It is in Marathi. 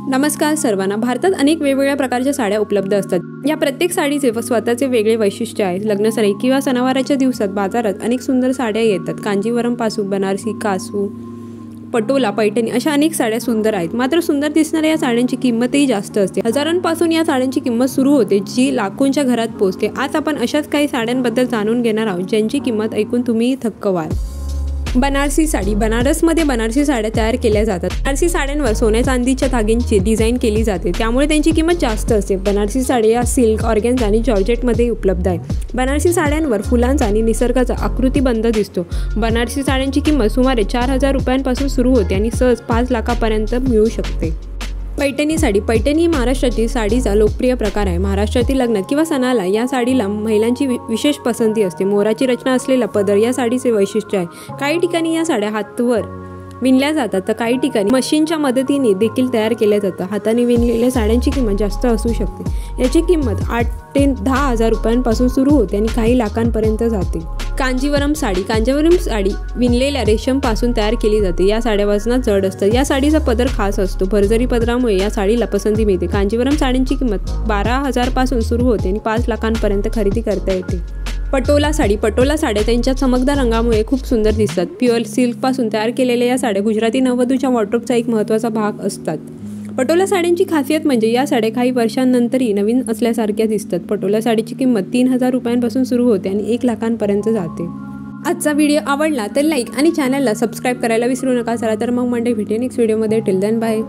नमस्कार सर्वांना। भारतात अनेक वेगवेगळ्या प्रकारच्या साड्या उपलब्ध असतात। या प्रत्येक साडीचे स्वतःचे वेगळे वैशिष्ट्य आहे। लग्नासाठी किंवा सणावाराच्या दिवसात बाजारात अनेक सुंदर साड्या येतात। कांजीवरम पासून बनारसी, कासू, पटोला, पैठणी अशा अनेक साड्या सुंदर आहेत। मात्र सुंदर दिसणाऱ्या या साड्यांची किंमतही जास्त असते। हजारांपासून या साड्यांची किंमत सुरू होते, जी लाखोंच्या घरात पोहोचते। आज आपण अशाच काही साड्यांबद्दल जाणून घेणार आहोत, ज्यांची किंमत ऐकून तुम्ही थक्क व्हाल। बनारसी साडी। बनारसमध्ये बनारसी साड्या तयार केल्या जातात। बनारसी साड्यांवर सोन्या चांदीच्या धाग्यांची डिझाईन केली जाते, त्यामुळे त्यांची किंमत जास्त असते। बनारसी साड्या सिल्क, ऑर्गेन्झा आणि जॉर्जेटमध्ये उपलब्ध आहे। बनारसी साड्यांवर फुलांचा आणि निसर्गाचा आकृतिबंध दिसतो। बनारसी साड्यांची किंमत सुमारे 4,000 रुपयांपासून सुरू होते आणि सहज 5 लाखापर्यंत मिळू शकते। पैठणी साडी। पैठणी ही महाराष्ट्रातील साडीचा लोकप्रिय प्रकार आहे। महाराष्ट्रातील लग्नात किंवा सणाला या साडीला महिलांची विशेष पसंती असते। मोराची रचना असलेला पदर या साडीचे वैशिष्ट्य आहे। काही ठिकाणी या साड्या हातावर विणल्या जातात, तर काही ठिकाणी मशीनच्या मदतीने देखील तयार केल्या जातात। हाताने विणलेल्या साड्यांची किंमत जास्त असू शकते। याची किंमत 8 ते 10,000 रुपयांपासून सुरू होते आणि काही लाखांपर्यंत जाते। कांजीवरम साडी। कांजीवरम साडी विणलेल्या रेशमपासून तयार केली जाते। या साड्या वजनात जड असतात। या साडीचा पदर खास असतो। भरजरी पदरामुळे या साडीला पसंती मिळते। कांजीवरम साडींची किंमत 12,000 पासून सुरू होते आणि 5 लाखांपर्यंत खरेदी करता येते। पटोला साडी। पटोला साड्या त्यांच्या चमकदार रंगामुळे खूप सुंदर दिसतात। प्युअर सिल्कपासून तयार केलेल्या या साड्या गुजराती नववधूच्या वॉर्डरोबचा एक महत्त्वाचा भाग असतात। पटोला साड्यांची खासियत म्हणजे या साड्या काही वर्षांनंतरही नवीन असल्यासारख्या दिसतात। पटोला साडीची किंमत 3,000 रुपयांपासून सुरू होते आणि 1 लाखांपर्यंत जाते। आजचा व्हिडिओ आवडला तर लाईक आणि चॅनलला सबस्क्राईब करायला विसरू नका। चला तर मग मंडे भेटेन नेक्स्ट व्हिडिओमध्ये। Till then bye.